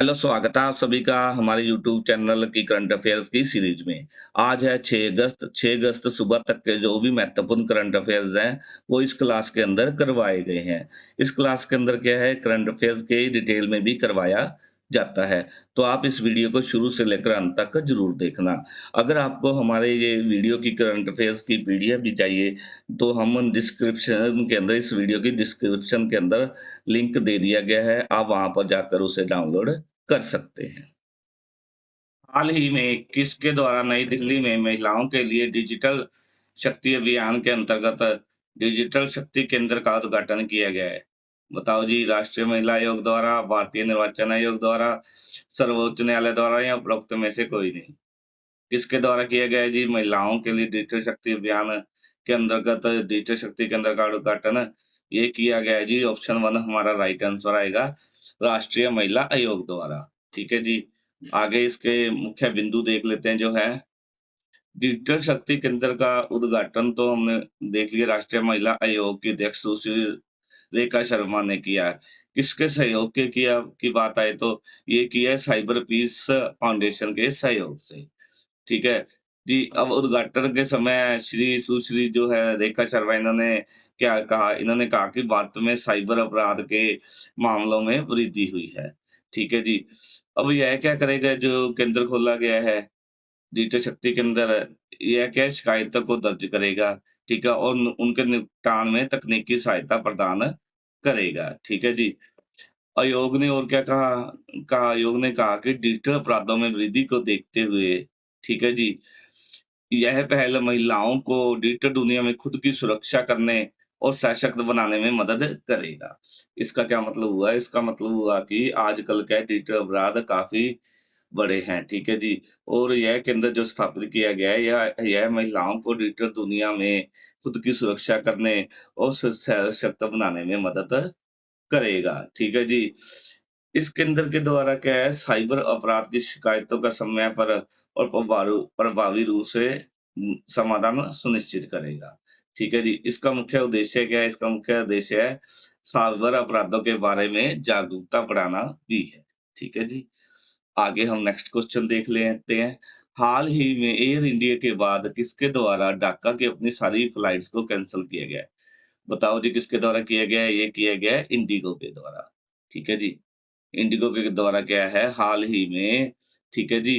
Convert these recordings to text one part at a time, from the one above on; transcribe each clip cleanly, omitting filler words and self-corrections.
Hello, स्वागत है आप सभी का हमारे यूट्यूब चैनल की करंट अफेयर्स की सीरीज में। आज है 6 अगस्त, 6 अगस्त सुबह तक के जो भी महत्वपूर्ण करंट अफेयर्स हैं, वो इस क्लास के अंदर करवाए गए हैं। इस क्लास के अंदर क्या है, करंट अफेयर्स के डिटेल में भी करवाया जाता है। तो आप इस वीडियो को शुरू से लेकर अंत तक ज़रूर देखना। अगर आपको हमारे ये वीडियो की करंट अफेयर्स की पीडीएफ भी चाहिए, तो हम डिस्क्रिप्शन के अंदर इस वीडियो की डिस्क्रिप्शन के अंदर लिंक दे दिया गया है, आप वहाँ पर जाकर उसे डाउनलोड कर सकते हैं। हाल ही में किसके द्वारा नई दिल्ली में महिलाओं के लिए डिजिटल शक्ति अभियान के अंतर्गत डिजिटल शक्ति केंद्र का उद्घाटन किया गया है? बताओ जी, राष्ट्रीय महिला आयोग द्वारा, भारतीय निर्वाचन आयोग द्वारा, सर्वोच्च न्यायालय द्वारा या उपरोक्त में से कोई नहीं? किसके द्वारा किया गया है जी? महिलाओं के लिए डिजिटल शक्ति अभियान के अंतर्गत डिजिटल शक्ति केंद्र का उद्घाटन ये किया गया है जी। ऑप्शन 1 हमारा राइट आंसर आएगा, राष्ट्रीय महिला आयोग द्वारा। ठीक है जी। आगे इसके मुख्य बिंदु देख लेते हैं जो है, डिजिटल शक्ति केंद्र का उद्घाटन तो हमने देख लिया, राष्ट्रीय महिला आयोग की अध्यक्ष सुश्री रेखा शर्मा ने किया है। किसके सहयोग के किया की बात आए तो ये किया है साइबर पीस फाउंडेशन के सहयोग से। ठीक है। जी, अब उद्घाटन के समय सुश्री जो है रेखा शर्मा, इन्होंने क्या कहा? इन्होंने कहा कि भारत में साइबर अपराध के मामलों में वृद्धि हुई है। ठीक है जी। अब यह क्या करेगा जो केंद्र खोला गया है, डिजिटल शक्ति के अंदर, यह क्या शिकायतों को दर्ज करेगा, ठीक है? और न उनके निपटान में तकनीकी सहायता प्रदान करेगा। ठीक है जी। आयोग ने और क्या कहा? आयोग ने कहा कि डिजिटल अपराधों में वृद्धि को देखते हुए, ठीक है जी, यह पहल महिलाओं को डिजिटल दुनिया में खुद की सुरक्षा करने और सशक्त बनाने में मदद करेगा। इसका क्या मतलब हुआ? इसका मतलब हुआ कि आजकल क्या डिजिटल अपराध काफ़ी बड़े हैं, ठीक है जी। और यह केंद्र जो स्थापित किया गया है, यह महिलाओं को डिजिटल दुनिया में खुद की सुरक्षा करने और सशक्त बनाने में मदद करेगा, ठीक है जी। इस केंद्र के द्वारा क्या है, साइबर अपराध की शिकायतों का समय पर और प्रभावी रूप से समाधान सुनिश्चित करेगा, ठीक है जी। इसका मुख्य उद्देश्य क्या है? इसका मुख्य उद्देश्य है साइबर अपराधों के बारे में जागरूकता बढ़ाना भी है, ठीक है जी। आगे हम नेक्स्ट क्वेश्चन देख लेते हैं। हाल ही में एयर इंडिया के बाद किसके द्वारा ढाका की अपनी सारी फ्लाइट्स को कैंसल किया गया है? बताओ जी, किसके द्वारा किया गया है? ये किया गया है इंडिगो के द्वारा, ठीक है जी। इंडिगो के द्वारा क्या है, हाल ही में, ठीक है जी,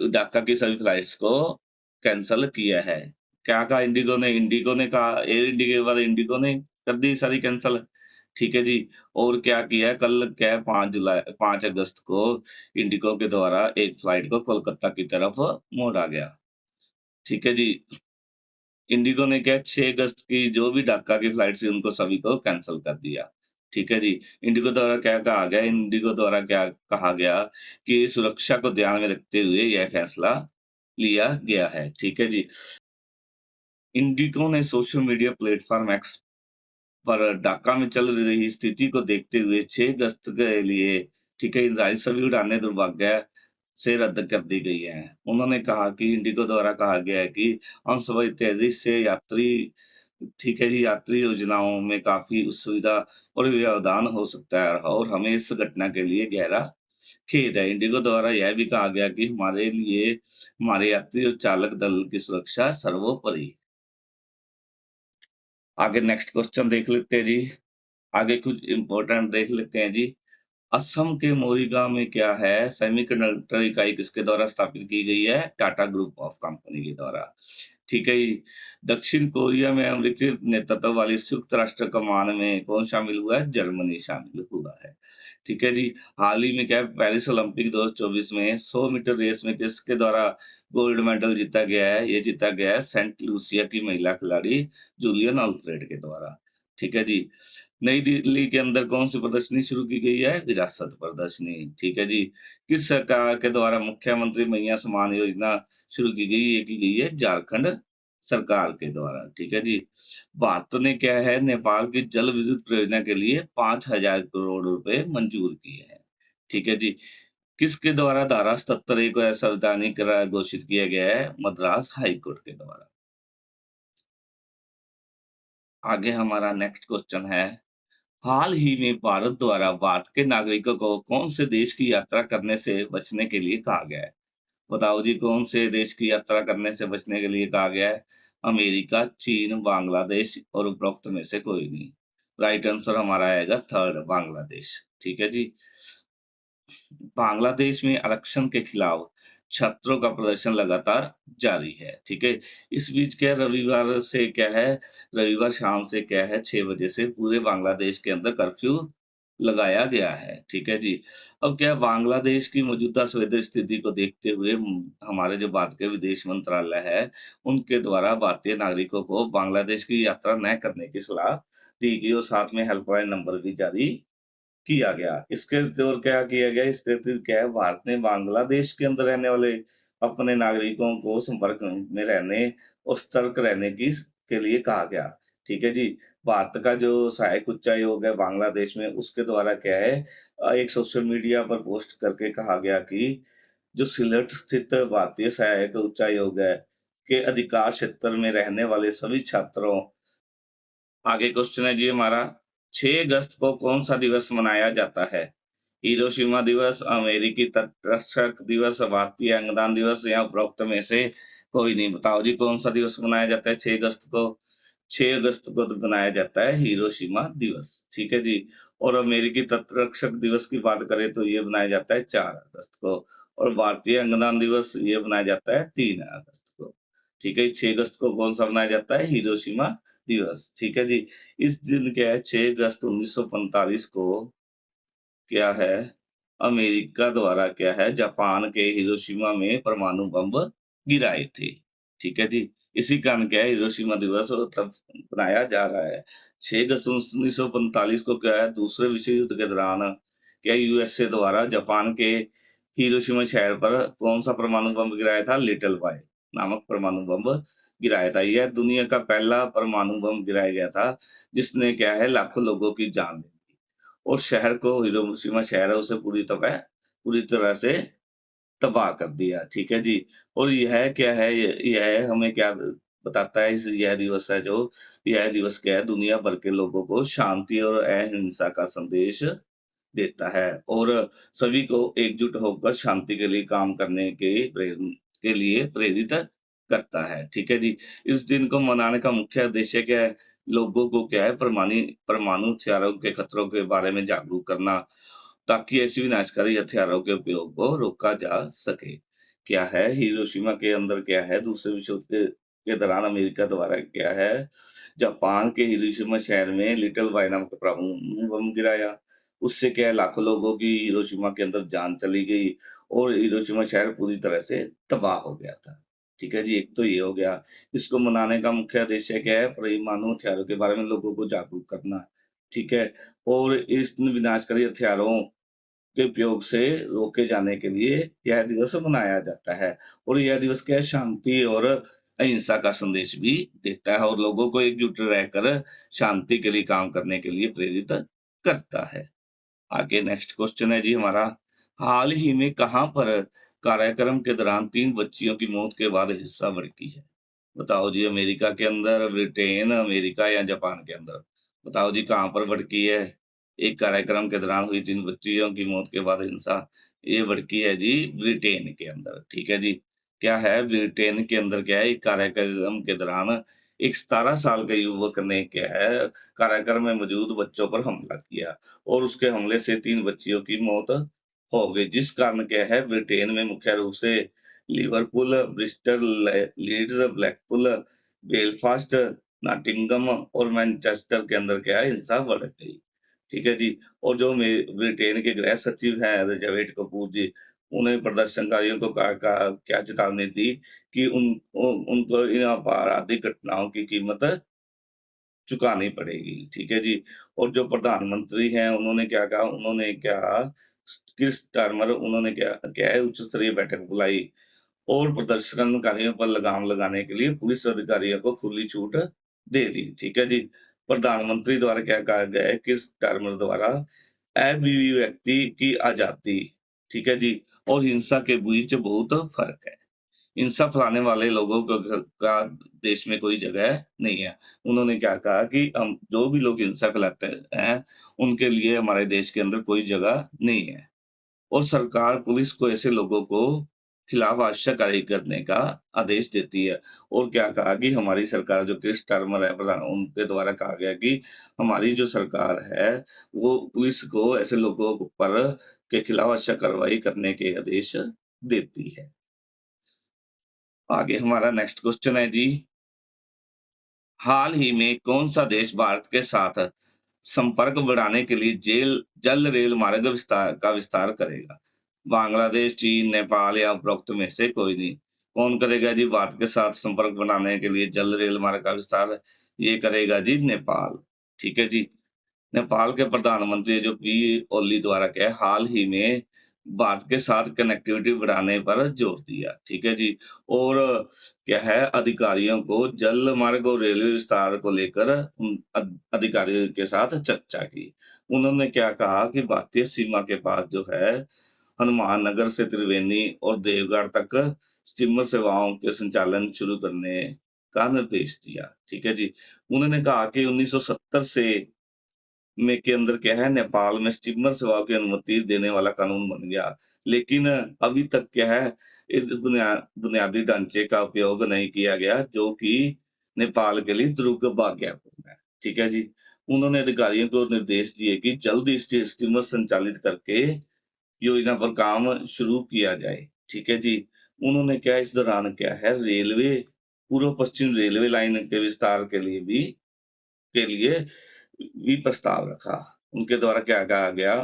ढाका की सभी फ्लाइट्स को कैंसल किया है। क्या कहा इंडिगो ने? इंडिगो ने कहा, एयर इंडिया के बाद इंडिगो ने कर दी सारी कैंसल, ठीक है जी। और क्या किया है, कल क्या है, 5 अगस्त को इंडिगो के द्वारा एक फ्लाइट को कोलकाता की तरफ मोड़ा गया, ठीक है जी। इंडिगो ने क्या 6 अगस्त की जो भी ढाका की फ्लाइट थी उनको सभी को कैंसल कर दिया। ठीक है जी। इंडिगो द्वारा क्या कहा गया? इंडिगो द्वारा क्या कहा गया कि सुरक्षा को ध्यान में रखते हुए यह फैसला लिया गया है। ठीक है जी। इंडिगो ने सोशल मीडिया प्लेटफ़ॉर्म एक्स पर ढाका में चल रही स्थिति को देखते हुए 6 अगस्त के लिए, ठीक है, निर्धारित सभी उड़ानें दुर्भाग्य से रद्द कर दी गई हैं। उन्होंने कहा कि इंडिगो द्वारा कहा गया है कि अनसुबह तेजी से यात्री, ठीक है जी, यात्री योजनाओं में काफ़ी असुविधा और व्यवधान हो सकता है और हमें इस घटना के लिए गहरा खेद है। इंडिगो द्वारा यह भी कहा गया कि हमारे लिए हमारे यात्री और चालक दल की सुरक्षा सर्वोपरि। आगे नेक्स्ट क्वेश्चन देख लेते हैं जी। आगे कुछ इम्पोर्टेंट देख लेते हैं जी। असम के मोरीगांव में क्या है, सेमीकंडक्टर इकाई किसके द्वारा स्थापित की गई है? टाटा ग्रुप ऑफ कंपनी के द्वारा। ठीक है जी। दक्षिण कोरिया में अमेरिकी नेतृत्व वाली संयुक्त राष्ट्र कमान में कौन शामिल हुआ है? जर्मनी शामिल हुआ है। ठीक है जी। हाल ही में क्या है, पेरिस ओलंपिक 2024 में 100 मीटर रेस में किसके द्वारा गोल्ड मेडल जीता गया है? ये जीता गया है सेंट लूसिया की महिला खिलाड़ी जूलियन अल्फ्रेड के द्वारा। ठीक है जी। नई दिल्ली के अंदर कौन-सी प्रदर्शनी शुरू की गई है? विरासत प्रदर्शनी, ठीक है जी। किस सरकार के द्वारा मुख्यमंत्री मैया सम्मान योजना शुरू की गई? ये की गई है झारखंड सरकार के द्वारा, ठीक है जी। भारत ने क्या है, नेपाल की जल विद्युत परियोजना के लिए 5,000 करोड़ रुपए मंजूर किए हैं, ठीक है जी। किसके द्वारा धारा 77 ए को असंवैधानिक करार घोषित किया गया है? मद्रास हाई कोर्ट के द्वारा। आगे हमारा नेक्स्ट क्वेश्चन है, हाल ही में भारत द्वारा भारत के नागरिकों को कौन से देश की यात्रा करने से बचने के लिए कहा गया है? बताओ जी, कौन से देश की यात्रा करने से बचने के लिए कहा गया है? अमेरिका, चीन, बांग्लादेश और उपरोक्त में से कोई नहीं। राइट आंसर हमारा आएगा थर्ड, बांग्लादेश। ठीक है जी। बांग्लादेश में आरक्षण के खिलाफ छात्रों का प्रदर्शन लगातार जारी है, ठीक है? इस बीच क्या रविवार से क्या है, रविवार शाम से क्या है 6 बजे से पूरे बांग्लादेश के अंदर कर्फ्यू लगाया गया है, ठीक है जी। अब क्या है, बांग्लादेश की मौजूदा संवेदनशील स्थिति को देखते हुए हमारे जो भारत के विदेश मंत्रालय है, उनके द्वारा भारतीय नागरिकों को बांग्लादेश की यात्रा न करने की सलाह दी गई और साथ में हेल्पलाइन नंबर भी जारी किया गया। इसके और क्या किया गया, इसके अतिरिक्त क्या है, भारत ने बांग्लादेश के अंदर रहने वाले अपने नागरिकों को संपर्क में रहने और सतर्क रहने की के लिए कहा गया। ठीक है जी। भारत का जो सहायक उच्चायोग है बांग्लादेश में, उसके द्वारा क्या है, एक सोशल मीडिया पर पोस्ट करके कहा गया कि जो सिलट स्थित भारतीय सहायक उच्चायोग है, के अधिकार क्षेत्र में रहने वाले सभी छात्रों, आगे क्वेश्चन है जी हमारा, 6 अगस्त को कौन-सा दिवस मनाया जाता है? हिरोशिमा दिवस, अमेरिकी तटरक्षक दिवस, भारतीय अंगदान दिवस या उपरोक्त में से कोई नहीं। बताओ जी, कौन-सा दिवस मनाया जाता है 6 अगस्त को? 6 अगस्त को तो मनाया जाता है हिरोशिमा दिवस, ठीक है जी। और अमेरिकी तटरक्षक दिवस की बात करें तो ये मनाया जाता है 4 अगस्त को और भारतीय अंगदान दिवस ये मनाया जाता है 3 अगस्त को। ठीक है, 6 अगस्त को कौन-सा मनाया जाता है? हिरोशिमा दिवस, ठीक है जी। इस दिन क्या है, 6 अगस्त 1945 को क्या है, अमेरिका द्वारा क्या है, जापान के हिरोशिमा में परमाणु बम गिराए थे। ठीक है जी। इसी कारण क्या है, हिरोशिमा दिवस तब मनाया जा रहा है। 6 अगस्त 1945 को क्या है, दूसरे विश्व युद्ध के दौरान क्या यूएसए द्वारा जापान के हिरोशिमा शहर पर कौन-सा परमाणु बम गिराया था? लिटिल बॉय नामक परमाणु बम गिराया था। यह दुनिया का पहला परमाणु बम गिराया गया था, जिसने क्या है, लाखों लोगों की जान ली थी। और शहर को, हिरोशिमा शहर है, उसे पूरी तरह से तबाह कर दिया, ठीक है जी। और यह क्या है, यह हमें क्या बताता है, इस यह दिवस है जो, यह दिवस क्या है, दुनिया भर के लोगों को शांति और अहिंसा का संदेश देता है और सभी को एकजुट होकर शांति के लिए काम करने के लिए प्रेरित करता है, ठीक है जी। इस दिन को मनाने का मुख्य उद्देश्य क्या है? लोगों को क्या है, परमाणु हथियारों के खतरों के बारे में जागरूक करना, ताकि ऐसी विनाशकारी हथियारों के उपयोग को रोका जा सके। क्या है, हिरोशिमा के अंदर क्या है, दूसरे विश्व युद्ध के दौरान अमेरिका द्वारा क्या है, जापान के हिरोशिमा शहर में लिटिल बॉय नामक परमाणु बम गिराया। उससे क्या है, लाखों लोगों की हिरोशिमा के अंदर जान चली गई और हिरोशिमा शहर पूरी तरह से तबाह हो गया था। ठीक है जी, एक तो ये हो गया। इसको मनाने का मुख्य उद्देश्य क्या है? परमाणु हथियारों के बारे में लोगों को जागरूक करना, ठीक है? और इस विनाशकारी हथियारों के उपयोग से रोके जाने के लिए यह दिवस मनाया जाता है और यह दिवस क्या है, शांति और अहिंसा का संदेश भी देता है और लोगों को एकजुट रहकर शांति के लिए काम करने के लिए प्रेरित करता है। आगे नेक्स्ट क्वेश्चन है जी हमारा, हाल ही में कहाँ पर कार्यक्रम के दौरान 3 बच्चियों की मौत के बाद हिंसा भड़की है? बताओ जी, अमेरिका के अंदर, ब्रिटेन, अमेरिका या जापान के अंदर? बताओ जी, कहाँ पर भड़की है? एक कार्यक्रम के दौरान हुई 3 बच्चियों की मौत के बाद हिंसा, ये भड़की है जी ब्रिटेन के अंदर, ठीक है जी। क्या है, ब्रिटेन के अंदर क्या है, एक कार्यक्रम के दौरान एक 17 साल के युवक ने क्या है, कार्यक्रम में मौजूद बच्चों पर हमला किया और उसके हमले से 3 बच्चियों की मौत हो गई, जिस कारण क्या है, ब्रिटेन में मुख्य रूप से Liverpool, Bristol, Leeds, Blackpool, Belfast, Nottingham और मैनचेस्टर के अंदर क्या है, हिंसा बढ़ गई। ठीक है जी। और जो ब्रिटेन के गृह सचिव हैं जावेद कपूर जी, उन्हें प्रदर्शनकारियों को क्या चेतावनी दी कि उनको इन आपराधिक घटनाओं की कीमत चुकानी पड़ेगी, ठीक है जी। और जो प्रधानमंत्री हैं, उन्होंने क्या कहा, उन्होंने क्या किर स्टारमर, उन्होंने क्या क्या है, उच्च स्तरीय बैठक बुलाई और प्रदर्शनकारियों पर लगाम लगाने के लिए पुलिस अधिकारियों को खुली छूट दे दी, ठीक है जी। प्रधानमंत्री द्वारा क्या कहा गया है, किर स्टारमर द्वारा अभिव्यक्ति की आज़ादी, ठीक है जी, और हिंसा के बीच बहुत फ़र्क है। हिंसा फैलाने वाले लोगों का देश में कोई जगह नहीं है। उन्होंने क्या कहा कि हम जो भी लोग हिंसा फैलाते हैं, उनके लिए हमारे देश के अंदर कोई जगह नहीं है। और सरकार पुलिस को ऐसे लोगों को खिलाफ आवश्यक कार्रवाई करने का आदेश देती है। और क्या कहा कि हमारी सरकार जो कि टर्मर है प्रधान उनके द्वारा कहा गया कि हमारी जो सरकार है, वो पुलिस को ऐसे लोगों पर के खिलाफ आवश्यक कार्रवाई करने के आदेश देती है। आगे हमारा नेक्स्ट क्वेश्चन है जी, हाल ही में कौन-सा देश भारत के साथ संपर्क बढ़ाने के लिए जल रेल मार्ग विस्तार करेगा? बांग्लादेश, चीन, नेपाल या उपरोक्त में से कोई नहीं। कौन करेगा जी भारत के साथ संपर्क बनाने के लिए जल रेल मार्ग का विस्तार? ये करेगा जी नेपाल। ठीक है जी। नेपाल के प्रधानमंत्री जो पी ओली द्वारा क्या है, हाल ही में भारत के साथ कनेक्टिविटी बढ़ाने पर जोर दिया, ठीक है जी। और क्या है, अधिकारियों को जल मार्ग और रेलवे विस्तार को लेकर अधिकारियों के साथ चर्चा की। उन्होंने क्या कहा कि भारतीय सीमा के पास जो है, हनुमान नगर से त्रिवेणी और देवगढ़ तक स्टीमर सेवाओं के संचालन शुरू करने का निर्देश दिया, ठीक है जी। उन्होंने कहा कि 1970 से में के अंदर क्या है, नेपाल में स्टीमर सेवा की अनुमति देने वाला कानून बन गया। लेकिन अभी तक क्या है, इस बुनियादी ढांचे का उपयोग नहीं किया गया, जो कि नेपाल के लिए दुर्भाग्यपूर्ण है। ठीक है जी। उन्होंने अधिकारियों को निर्देश दिए कि जल्द ही स्टीमर संचालित करके योजना पर काम शुरू किया जाए। ठीक है जी। उन्होंने क्या इस दौरान क्या है, रेलवे पूर्व पश्चिम रेलवे लाइन के विस्तार के लिए भी प्रस्ताव रखा। उनके द्वारा क्या गया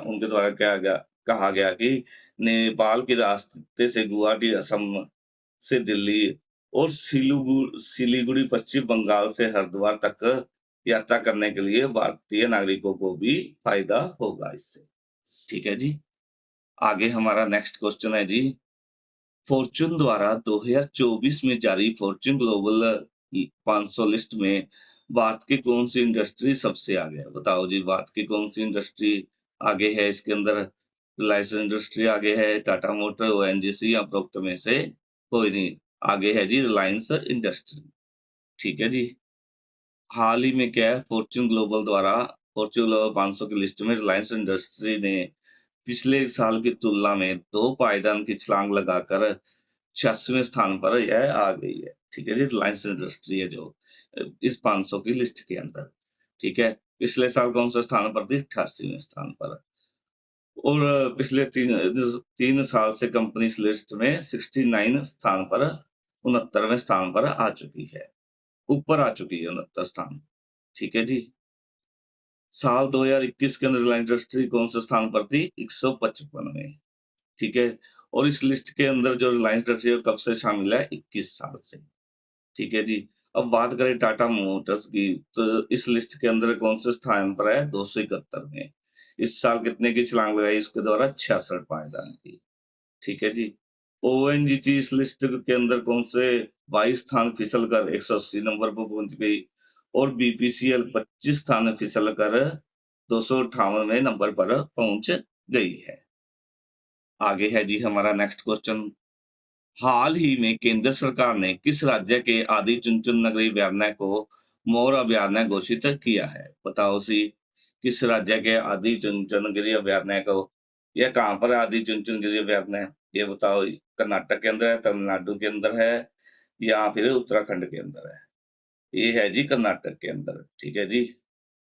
कहा गया कि नेपाल के रास्ते से गुवाहाटी, असम से दिल्ली और सिलीगुड़ी पश्चिम बंगाल से हरिद्वार तक यात्रा करने के लिए भारतीय नागरिकों को भी फायदा होगा इससे। ठीक है जी। आगे हमारा नेक्स्ट क्वेश्चन है जी, फॉर्च्यून द्वारा 2024 में जारी फॉर्च्यून ग्लोबल 500 लिस्ट में भारत की कौन सी इंडस्ट्री सबसे आगे है? बताओ जी, भारत की कौन सी इंडस्ट्री आगे है? इसके अंदर रिलायंस इंडस्ट्री आगे है, टाटा मोटर, ओएनजीसी या उपरोक्त में से कोई नहीं। आगे है जी रिलायंस इंडस्ट्री। ठीक है जी। हाल ही में क्या है, फॉर्च्यून ग्लोबल 500 की लिस्ट में रिलायंस इंडस्ट्री ने पिछले साल की तुलना में 2 पायदान की छलांग लगाकर 86वें स्थान पर यह आ गई है। ठीक है जी, रिलायंस इंडस्ट्री है जो इस 500 की लिस्ट के अंदर, ठीक है। पिछले साल कौन से स्थान पर थी? 88वें स्थान पर। और पिछले 3 साल से कंपनी इस लिस्ट में 69 स्थान पर 69वें स्थान पर आ चुकी है। ऊपर आ चुकी है 69 स्थान। ठीक है जी। साल 2021 के अंदर रिलायंस इंडस्ट्री कौन से स्थान पर थी? 155 में। ठीक है। और इस लिस्ट के अंदर जो रिलायंस इंडस्ट्री है, कब से शामिल है? 21 साल से। ठीक है जी। अब बात करें टाटा मोटर्स की, तो इस लिस्ट के अंदर कौन से स्थान पर है? 271 में। इस साल कितने की छलांग लगाई इसके द्वारा? 66 पायदान की। ठीक है जी। ओएनजीसी इस लिस्ट के अंदर कौन से 22 स्थान फिसल कर 180 नंबर पर पहुंच गई, और बीपीसीएल 25 स्थान फिसल कर 258वें नंबर पर पहुंच गई है। आगे है जी हमारा नेक्स्ट क्वेश्चन, हाल ही में केंद्र सरकार ने किस राज्य के आदि चुन नगरी अभयारण्य को मोर अभयारण्य घोषित किया है? बताओ सी, किस राज्य के आदि चुन गिरी अभयारण्य को, यह कहाँ पर है आदि चुन गिरी अभयारण्य? ये बताओ, कर्नाटक के अंदर है, तमिलनाडु के अंदर है, या फिर उत्तराखंड के अंदर है? ये है जी कर्नाटक के अंदर। ठीक है जी।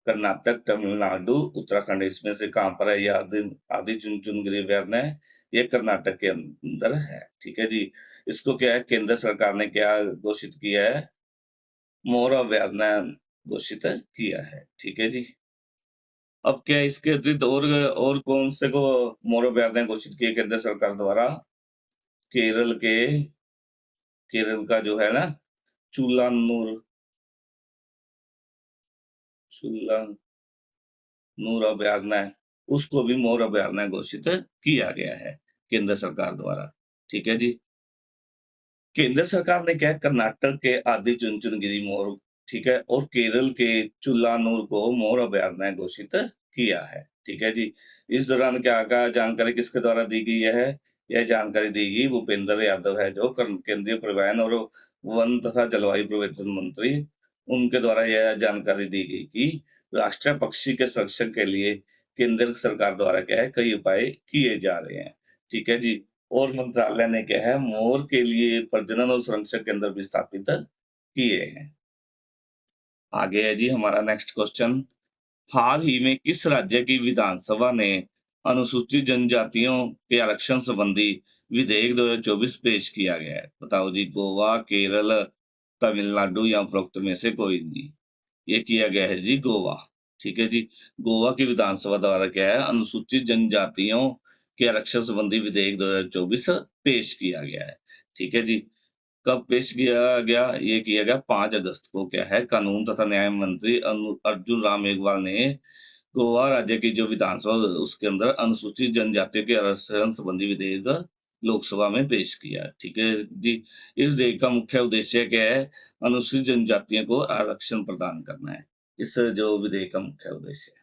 कर्नाटक, तमिलनाडु, उत्तराखंड, इसमें से कहाँ पर है ये आदि आदि चुनचुनगिरी अभयारण्य? ये कर्नाटक के अंदर है। ठीक है जी। इसको क्या है, केंद्र सरकार ने क्या घोषित किया है? मोर अभयारण्य घोषित किया है। ठीक है जी। अब क्या इसके अतिरिक्त और कौन से को मोर अभयारण्य घोषित किए केंद्र सरकार द्वारा? केरल के केरल का जो है ना, चूलानूर चूलानूर अभयारण्य, उसको भी मोर अभयारण्य घोषित किया गया है केंद्र सरकार द्वारा। ठीक है जी। केंद्र सरकार ने क्या है, कर्नाटक के आदि चुनचुनगिरी मोर, ठीक है, और केरल के चुल्लानूर को मोर अभयारण्य घोषित किया है। ठीक है जी। इस दौरान क्या कहा, जानकारी किसके द्वारा दी गई है? यह जानकारी दी गई भूपेंद्र यादव है जो केंद्रीय परिवहन और वन तथा जलवायु परिवर्तन मंत्री, उनके द्वारा यह जानकारी दी गई कि राष्ट्रीय पक्षी के संरक्षण के लिए केंद्र सरकार द्वारा क्या है कई उपाय किए जा रहे हैं। ठीक है जी। और मंत्रालय ने क्या है मोर के लिए प्रजनन और संरक्षण केंद्र भी स्थापित किए हैं। आगे है जी हमारा नेक्स्ट क्वेश्चन, हाल ही में किस राज्य की विधानसभा ने अनुसूचित जनजातियों के आरक्षण संबंधी विधेयक 2024 पेश किया गया है? बताओ जी, गोवा, केरल, तमिलनाडु या उपरोक्त में से कोई नहीं। ये किया गया है जी गोवा। ठीक है जी। गोवा की विधानसभा द्वारा क्या है अनुसूचित जनजातियों के आरक्षण संबंधी विधेयक 2024 पेश किया गया है। ठीक है जी। कब पेश किया गया? ये किया गया 5 अगस्त को क्या है कानून तथा न्याय मंत्री अर्जुन राम मेघवाल ने गोवा राज्य की जो विधानसभा उसके अंदर अनुसूचित जनजातियों के आरक्षण संबंधी विधेयक लोकसभा में पेश किया। ठीक है जी। इस विधेयक का मुख्य उद्देश्य क्या है? अनुसूचित जनजातियों को आरक्षण प्रदान करना है। इस जो विधेयक का मुख्य उद्देश्य है।